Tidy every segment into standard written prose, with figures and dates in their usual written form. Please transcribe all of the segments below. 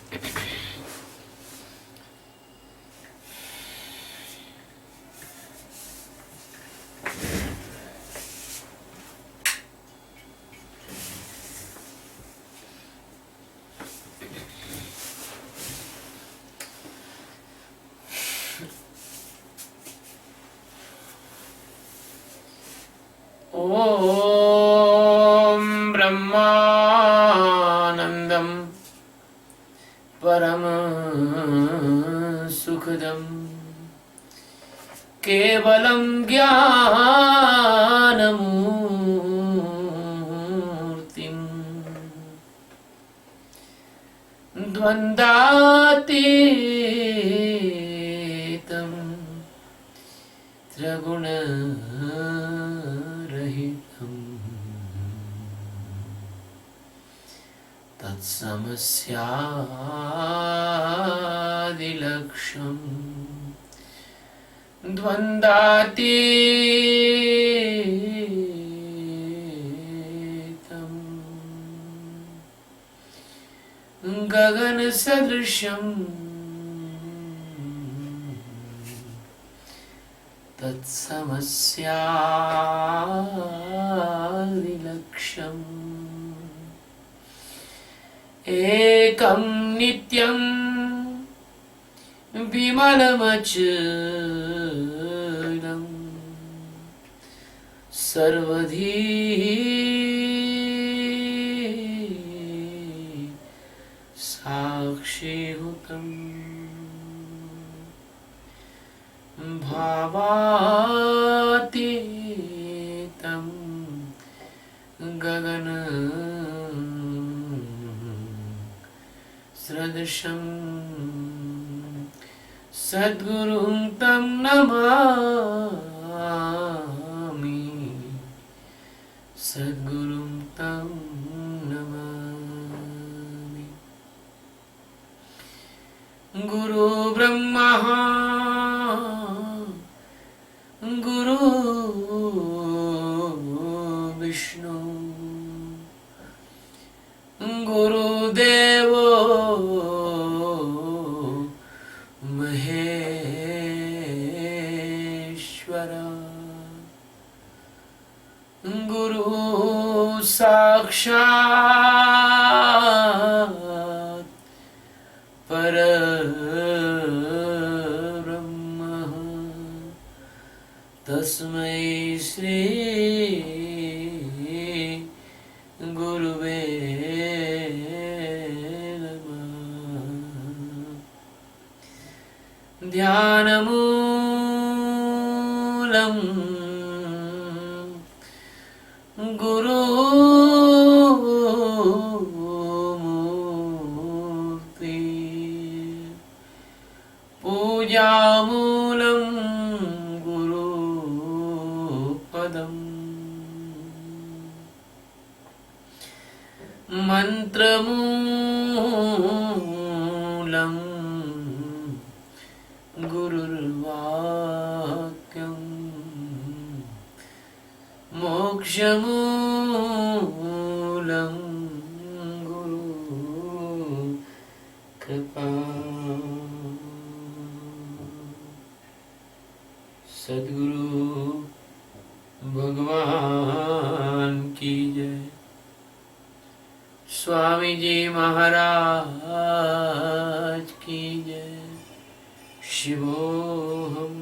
ॐ ब्रह्मानन्दं परम सुखदं केवलं ज्ञानमूर्तिं द्वन्द्वातीतं त्रिगुणरहितं तत्समस्यादिलक्ष्यम् द्वन्द्वातीतं गगनसदृशम् तत्समस्यादिलक्ष्यम् एकं नित्यं विमलमचलं सर्वधी साक्षीभूतम् भावातीतं गगन सदृशं सद्गुरुं तं नमामि सद्गुरुं तं नमामि। गुरु ब्रह्मा गुरु विष्णु गुरुदेवो महेश्वर गुरु साक्षात् परब्रह्म तस्मै श्री गुरुवे नमः। ध्यानमूलं गुरुमूर्ति पूजामूलं गुरुपदम् मन्त्रमूलं गुरुर्वाक्यं मोक्षमूलं गुरुकृपा। सद्गुरु भगवान की जय। स्वामी जी महाराज की जय। शिवोहम।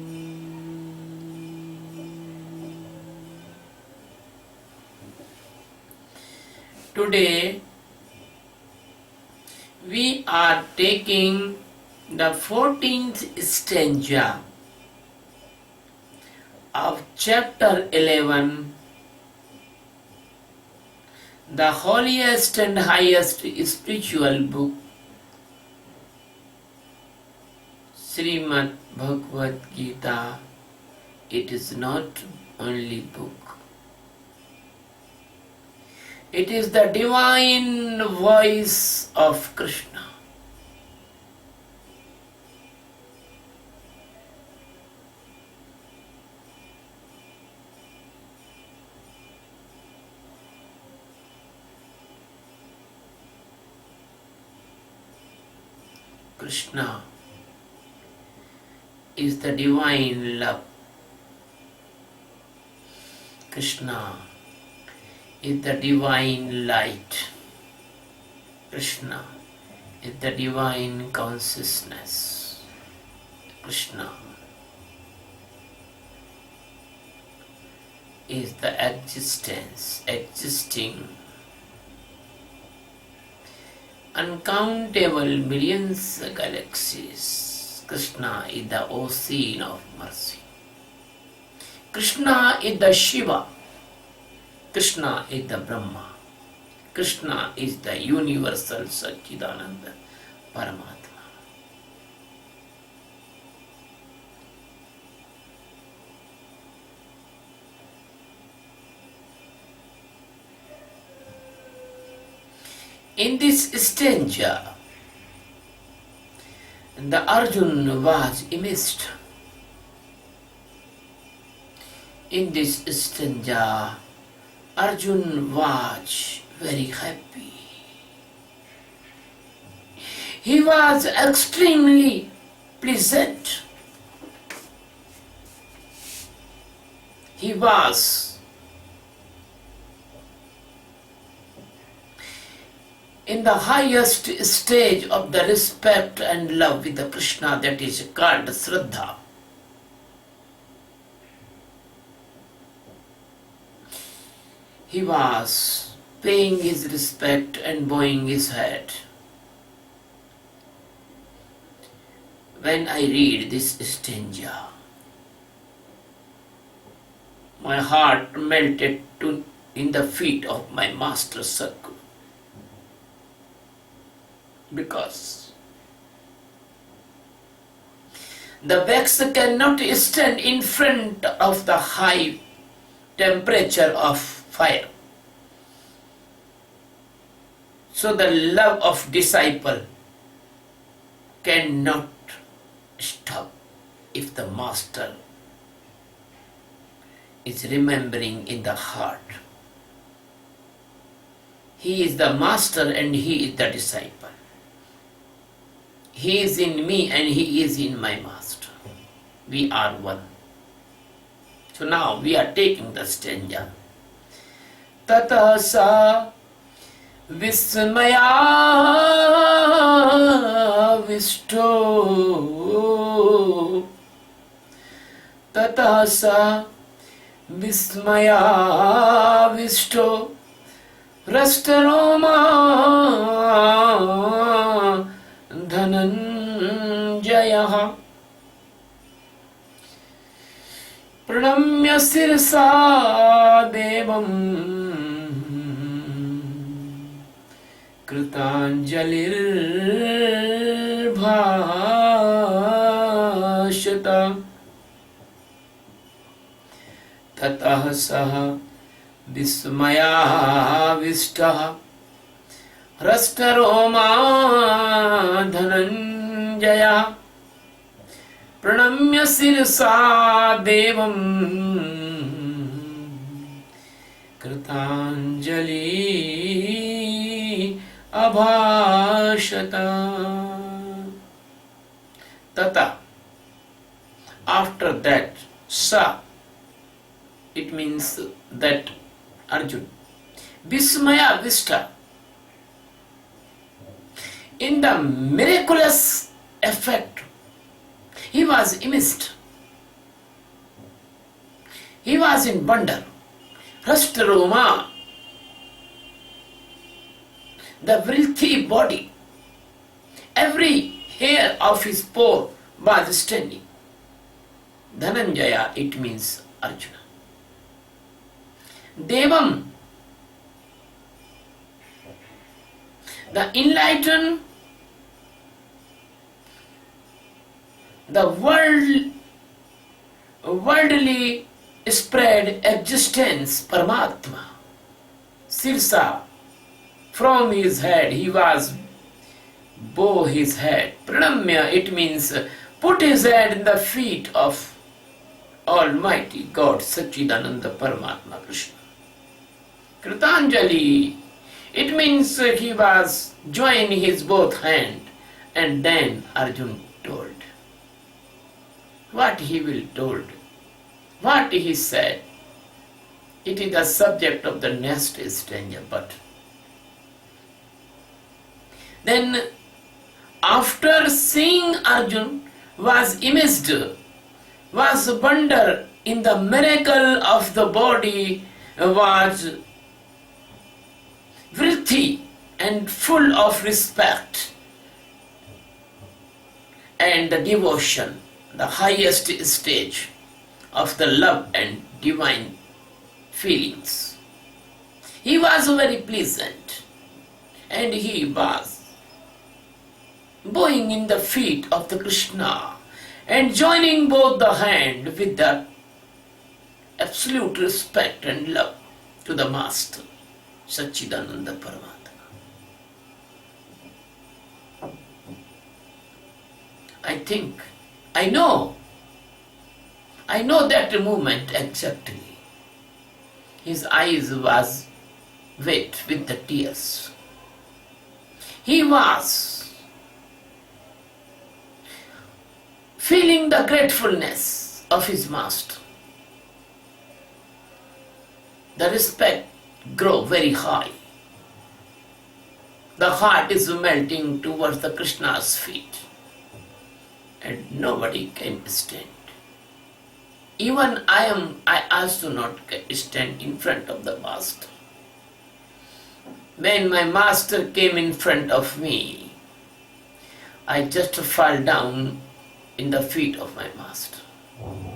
Today we are taking the 14th stanza of chapter 11, the holiest and highest spiritual book, Srimad Bhagavad Geeta. It is not only book. It is the divine voice of Krishna. Krishna is the divine love. Krishna is the divine light. Krishna is the divine consciousness. Krishna is the existing uncountable millions of galaxies. Krishna is the ocean of mercy. Krishna is the Shiva. Krishna is the Brahma. Krishna is the universal Satchidananda Paramatma. In this stanza, the Arjun was immersed. In this stanza, Arjun was very happy. He was extremely pleasant. He was in the highest stage of the respect and love with the Krishna, that is called Shraddha. He was paying his respect and bowing his head. When I read this stanza, my heart melted in the feet of my master Sadguru. Because the wax cannot stand in front of the high temperature of fire. So the love of disciple cannot stop if the master is remembering in the heart. He is the master and he is the disciple. He is in me and he is in my master. We are one. So now we are taking the stanza. Tata sa vismaya visto. Tata sa vismaya visto. Rastaroma Dhananjaya Pranamya Sirsa Devam Kritanjalir Bhashata Tatah Saha Vismaya Vishtaha Rastaroma Dhananjaya Pranamya Sirsa Devam Kritanjali Abhashata. Tata, after that, Sa, it means that Arjun, Vismaya Vista, in the miraculous effect, he was immersed. He was in wonder. Rastaroma, the filthy body, every hair of his pore was standing. Dhananjaya, it means Arjuna. Devam, the enlightened, the worldly spread existence, Paramatma, Sirsa, from his head, he was bow his head. Pranamya, it means put his head in the feet of Almighty God, Satchidananda Paramatma Krishna. Kritanjali, it means he was joining his both hand And then Arjun told what he will told, what he said. It is the subject of the next stanza, but then after seeing Arjun was amazed, was wonder in the miracle of the body, was worthy and full of respect and the devotion, the highest stage of the love and divine feelings. He was very pleasant, and he was bowing in the feet of the Krishna and joining both the hand with the absolute respect and love to the Master, Sachidananda Paramatma. I know that moment exactly. His eyes was wet with the tears. He was feeling the gratefulness of his master. The respect grew very high. The heart is melting towards the Krishna's feet, and nobody can stand. Even I also not stand in front of the master. When my master came in front of me, I just fall down in the feet of my master,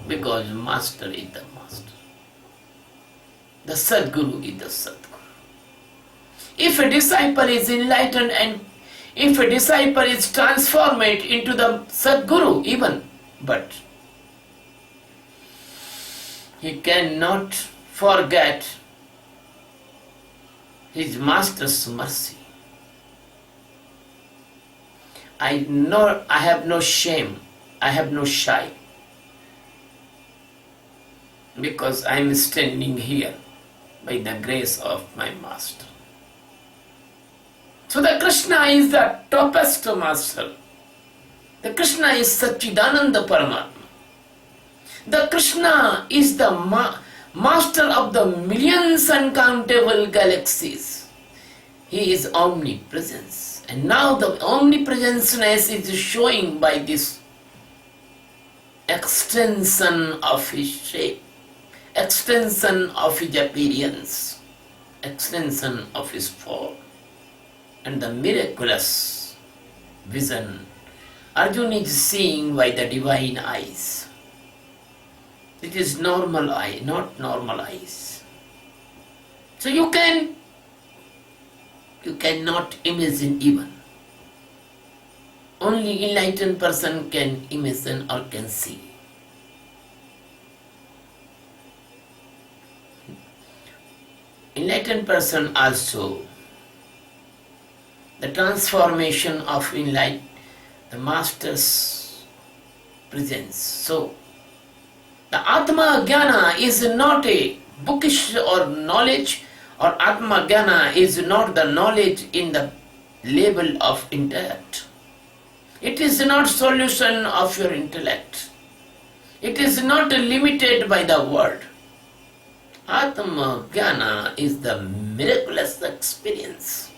because master is the master. The Sadguru is the Sadguru. If a disciple is enlightened and if a disciple is transformed into the Sadguru even, but he cannot forget his master's mercy. I have no shame, I have no shy, because I am standing here by the grace of my master. So the Krishna is the topest master. The Krishna is Sachidananda Paramatma. The Krishna is the master of the millions uncountable galaxies. He is omnipresence. And now the omnipresenceness is showing by this extension of his shape, extension of his appearance, extension of his form, and the miraculous vision Arjuna is seeing by the divine eyes. It is normal eye, not normal eyes. So you cannot imagine even. Only enlightened person can imagine or can see. Enlightened person also, the transformation of enlightened, the master's presence. So the Atma Jnana is not a bookish or knowledge, or Atma Jnana is not the knowledge in the level of intellect. It is not solution of your intellect. It is not limited by the word. Atma Jnana is the miraculous experience.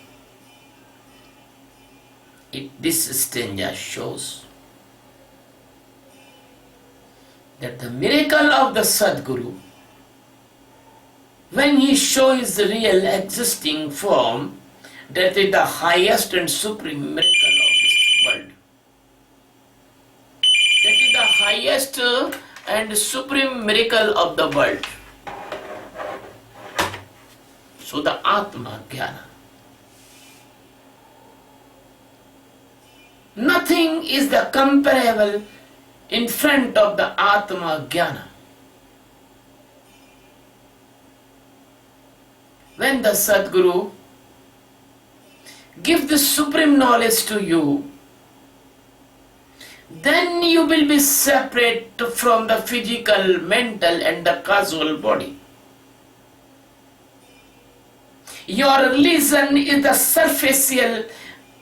This stanza shows that the miracle of the Sadguru, when he shows the real existing form, that is the highest and supreme miracle of this world. That is the highest and supreme miracle of the world. So the Atma Jnana. Nothing is the comparable in front of the Atma Jnana. When the Sadguru gives the supreme knowledge to you, then you will be separate from the physical, mental and the causal body. Your religion is the superficial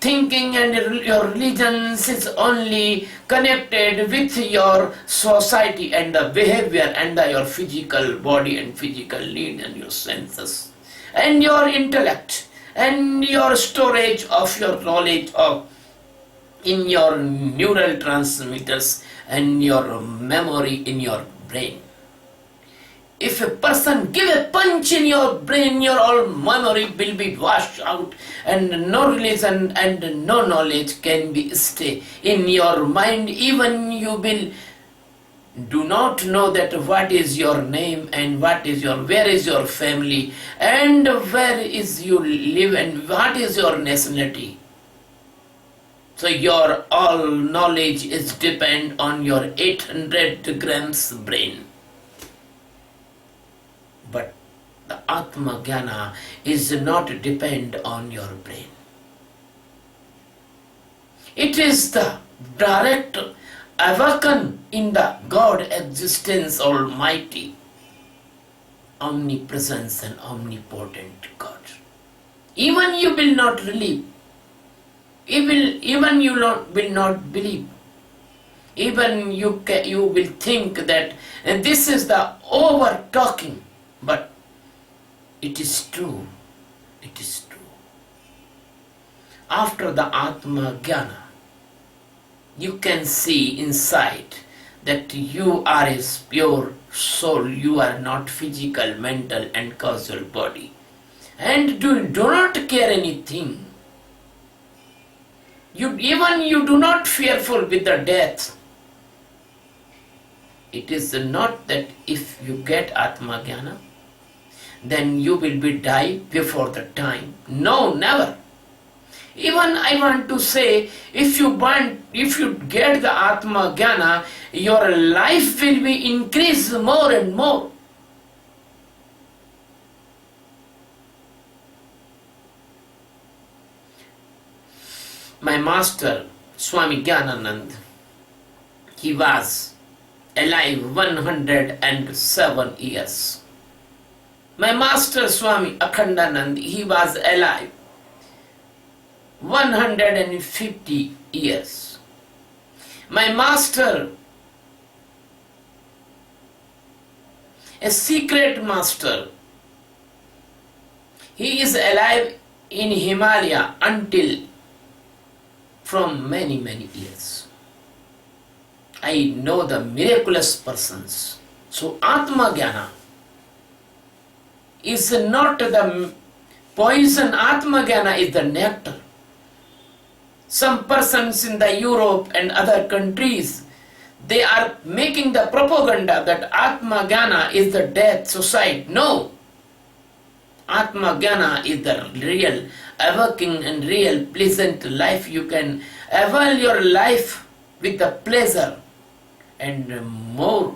thinking and your religions is only connected with your society and the behavior and your physical body and physical need and your senses and your intellect and your storage of your knowledge of in your neural transmitters and your memory in your brain. If a person give a punch in your brain, your all memory will be washed out and no religion and no knowledge can be stay in your mind. Even you will do not know that what is your name and what is your, where is your family and where is you live and what is your nationality. So your all knowledge is depend on your 800 grams brain. But the Atma Jnana is not depend on your brain. It is the direct awaken in the God existence Almighty, omnipresence and omnipotent God. Even you will not believe. Even you will not believe. Even you will think that and this is the over talking. But it is true. It is true. After the Atma Jnana, you can see inside that you are a pure soul. You are not physical, mental and causal body. And do not care anything. You do not fearful with the death. It is not that if you get Atma Jnana, then you will be die before the time. No, never. Even I want to say, if you get the Atma Jnana, your life will be increased more and more. My master, Swami Jnananand, he was alive 107 years. My master Swami Akhandanand, he was alive 150 years. My master, a secret master, he is alive in Himalaya until from many years. I know the miraculous persons. So Atma Jnana is not the poison. Atma Jnana is the nectar. Some persons in the Europe and other countries, they are making the propaganda that Atma Jnana is the death, suicide. No. Atma Jnana is the real awakening and real pleasant life. You can avail your life with the pleasure and more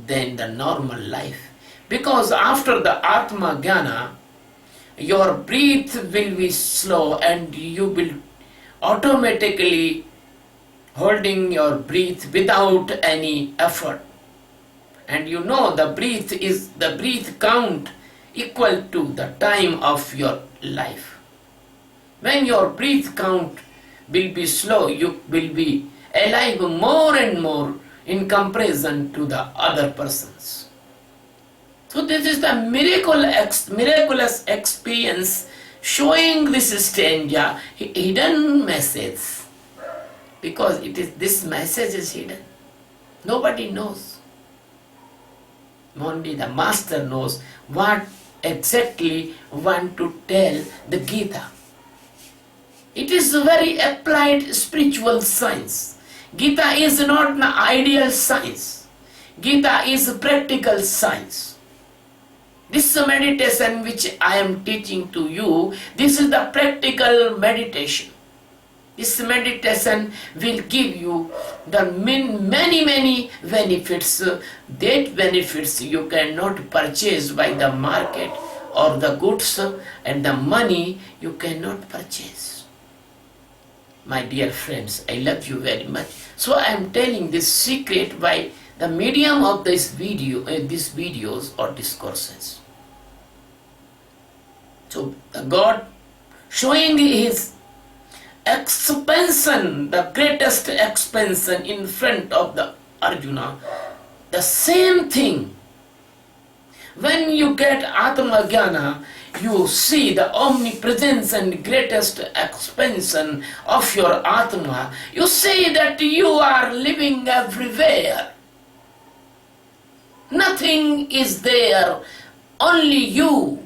than the normal life. Because after the Atma Jnana, your breath will be slow and you will automatically holding your breath without any effort. And you know the breath count equal to the time of your life. When your breath count will be slow, you will be alive more and more in comparison to the other persons. So this is the miraculous experience showing this stanza, hidden message. Because this message is hidden. Nobody knows. Only the master knows what exactly want to tell the Geeta. It is a very applied spiritual science. Geeta is not an ideal science. Geeta is a practical science. This meditation which I am teaching to you, this is the practical meditation. This meditation will give you the many benefits. That benefits you cannot purchase by the market or the goods and the money you cannot purchase. My dear friends, I love you very much. So I am telling this secret by the medium of this video, these videos or discourses. So the God showing his expansion, the greatest expansion in front of the Arjuna. The same thing. When you get Atma Jnana, you see the omnipresence and greatest expansion of your Atma. You see that you are living everywhere. Nothing is there, only you.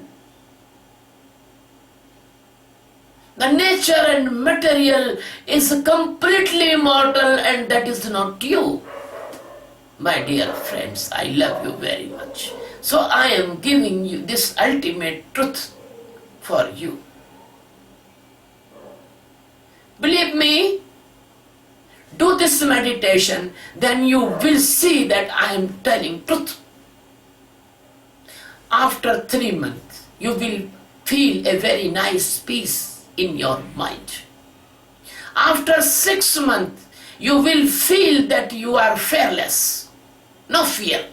The nature and material is completely immortal, and that is not you. My dear friends, I love you very much. So I am giving you this ultimate truth for you. Believe me, do this meditation, then you will see that I am telling truth. After 3 months, you will feel a very nice peace in your mind. After 6 months, you will feel that you are fearless, no fear.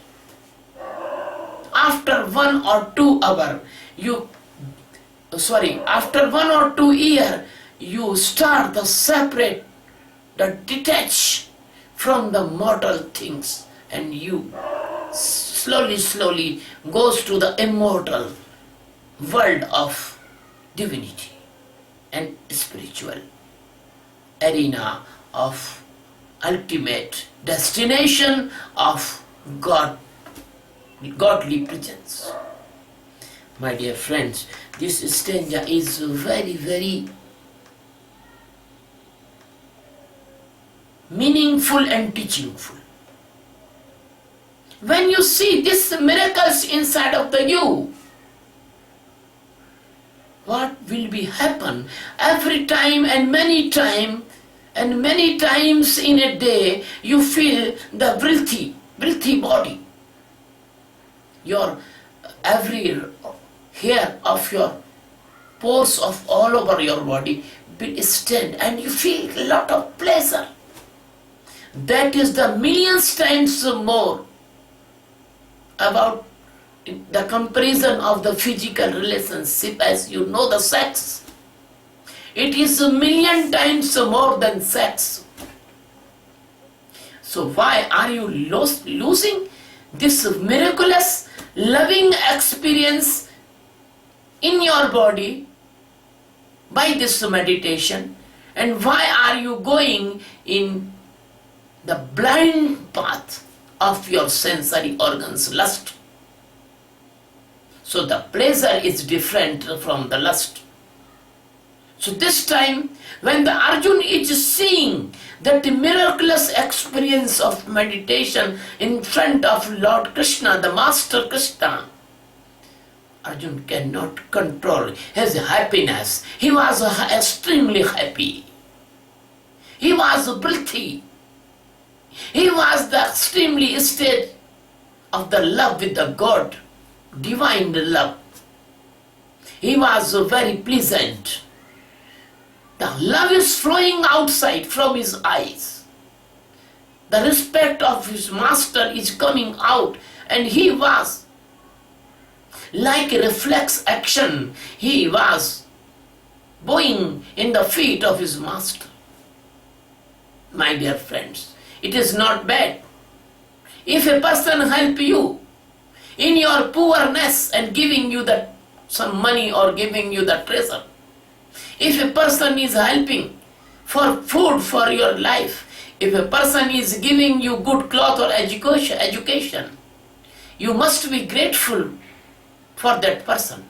After 1 or 2 hours, after 1 or 2 years, you start the separate, the detach from the mortal things, and you slowly goes to the immortal world of divinity and spiritual arena of ultimate destination of godly presence. My dear friends, this stanza is very, very meaningful and teachingful. When you see these miracles inside of you, what will be happen every time and many times in a day, you feel the breathy body. Your every hair of your pores of all over your body will stand, and you feel a lot of pleasure. That is the millions times more about the comparison of the physical relationship. As you know, the sex, it is a million times more than sex. So why are you losing this miraculous loving experience in your body by this meditation? And why are you going in the blind path of your sensory organs, lust? So the pleasure is different from the lust. So this time, when the Arjuna is seeing that miraculous experience of meditation in front of Lord Krishna, the Master Krishna, Arjuna cannot control his happiness. He was extremely happy. He was breathy. He was the extremely state of the love with the God, divine love. He was very pleasant. The love is flowing outside from his eyes. The respect of his master is coming out, and he was like a reflex action. He was bowing in the feet of his master. My dear friends, it is not bad if a person help you in your poorness and giving you some money or giving you the treasure. If a person is helping for food for your life, if a person is giving you good cloth or education, you must be grateful for that person.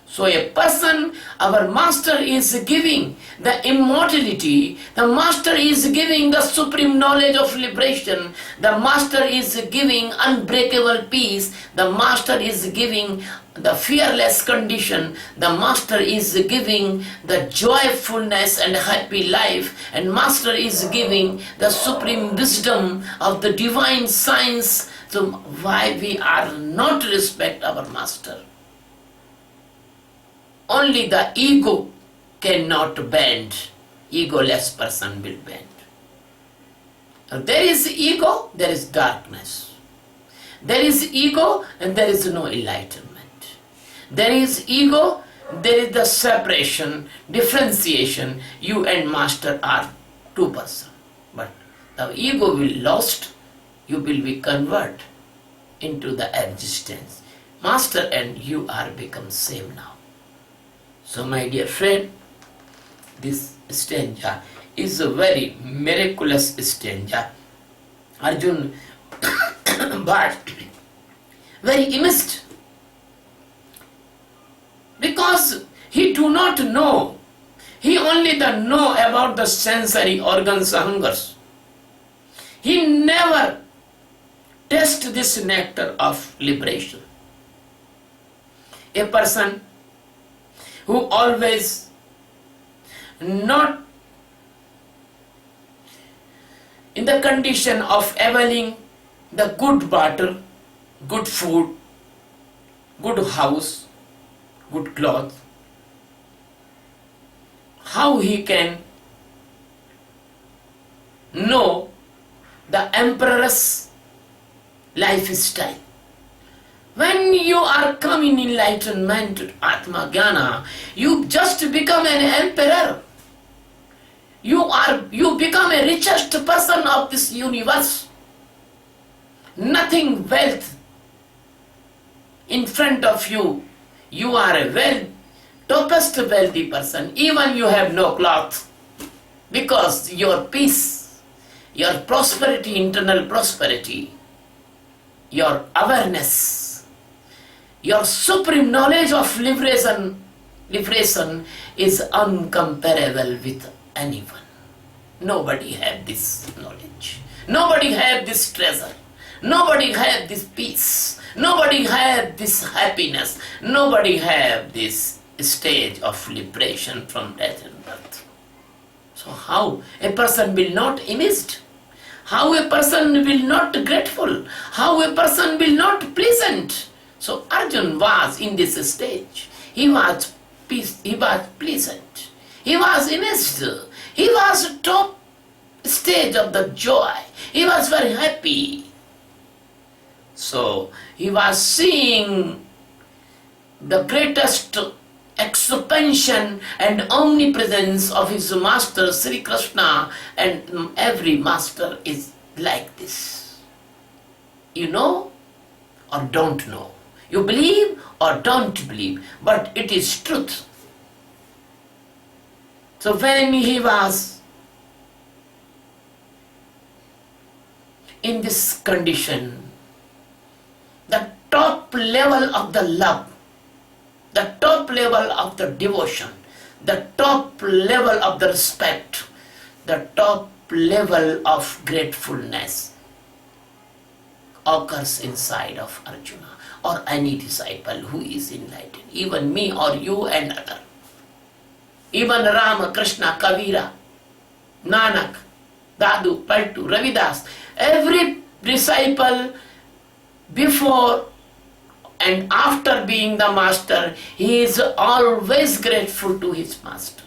So a person, our master is giving the immortality, the master is giving the supreme knowledge of liberation, the master is giving unbreakable peace, the master is giving the fearless condition, the master is giving the joyfulness and happy life, and master is giving the supreme wisdom of the divine science. So why we are not respect our master? Only the ego cannot bend. Egoless person will bend. Now, there is ego, there is darkness. There is ego and there is no enlightenment. There is ego there is the separation, differentiation. You and master are two persons. But the ego will lost, you will be converted into the existence. Master and you are become same now. So my dear friend, this stanza is a very miraculous stanza. Arjun but very immersed, because he do not know. He only the know about the sensory organs hungers. He never taste this nectar of liberation. A person who always not in the condition of availing the good water, good food, good house, good cloth, how he can know the emperor's lifestyle? When you are coming enlightenment to Atma Jnana, you just become an emperor. You become a richest person of this universe. Nothing wealth in front of you. You are a topest wealthy person. Even you have no cloth, because your peace, your prosperity, internal prosperity, your awareness, your supreme knowledge of liberation is uncomparable with anyone. Nobody had this knowledge. Nobody had this treasure. Nobody had this peace. Nobody had this happiness. Nobody had this stage of liberation from death and birth. So how a person will not amazed? How a person will not grateful? How a person will not pleasant? So Arjun was in this stage. He was peace, he was pleasant. He was amazed. He was top stage of the joy. He was very happy. So he was seeing the greatest expansion and omnipresence of his master Sri Krishna, and every master is like this. You know or don't know. You believe or don't believe, but it is truth. So when he was in this condition, the top level of the love, the top level of the devotion, the top level of the respect, the top level of gratefulness occurs inside of Arjuna or any disciple who is enlightened, even me or you and other. Even Rama, Krishna, Kavira, Nanak, Dadu, Paltu, Ravidas, every disciple before and after being the master, he is always grateful to his master.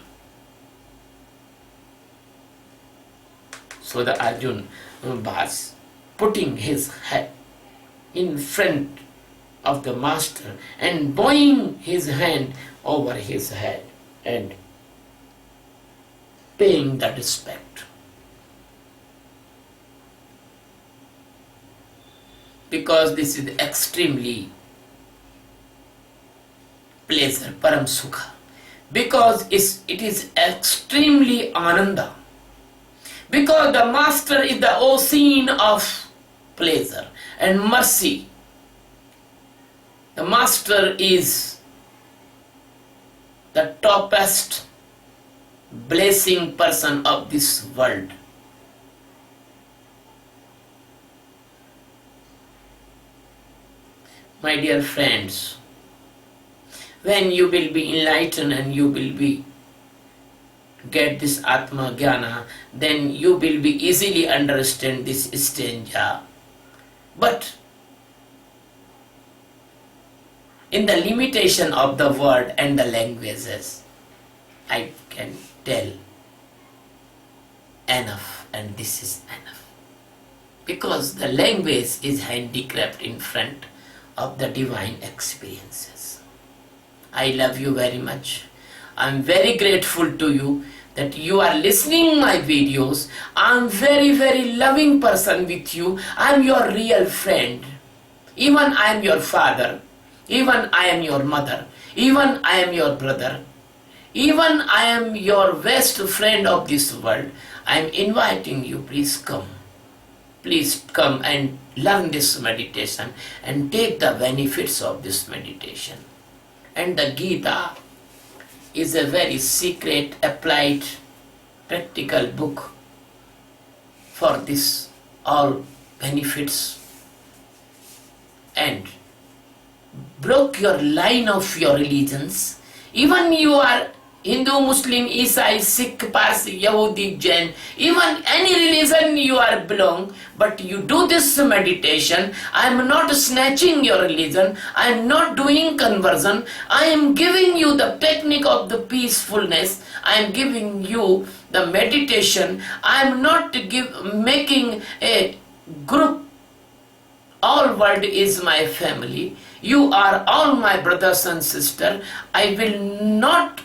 So the Arjun was putting his head in front of the master and bowing his hand over his head and paying that respect. Because this is extremely pleasure, param sukha. Because it is extremely ananda. Because the master is the ocean of pleasure and mercy. The master is the topest blessing person of this world. My dear friends, when you will be enlightened and you will be get this Atma Jnana, then you will be easily understand this stanza. But in the limitation of the word and the languages, I can tell enough, and this is enough. Because the language is handicraft in front of the divine experiences. I love you very much. I'm very grateful to you that you are listening my videos. I'm very, very loving person with you. I'm your real friend. Even I am your father. Even I am your mother. Even I am your brother. Even I am your best friend of this world. I am inviting you, please come. Please come and learn this meditation and take the benefits of this meditation. And the Geeta is a very secret, applied, practical book for this all benefits. And broke your line of your religions. Even you are Hindu, Muslim, Isai, Sikh, Parsi, Yahudi, Jain, even any religion you are belong, but you do this meditation. I am not snatching your religion. I am not doing conversion. I am giving you the technique of the peacefulness. I am giving you the meditation. I am not making a group. All world is my family. You are all my brothers and sisters. I will not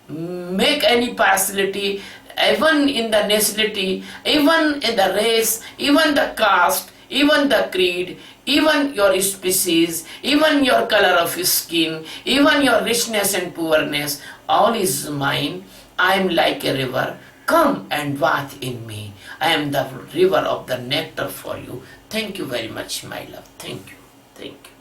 make any partiality, even in the nationality, even in the race, even the caste, even the creed, even your species, even your color of skin, even your richness and poorness. All is mine. I am like a river. Come and bath in me. I am the river of the nectar for you. Thank you very much, my love. Thank you. Thank you.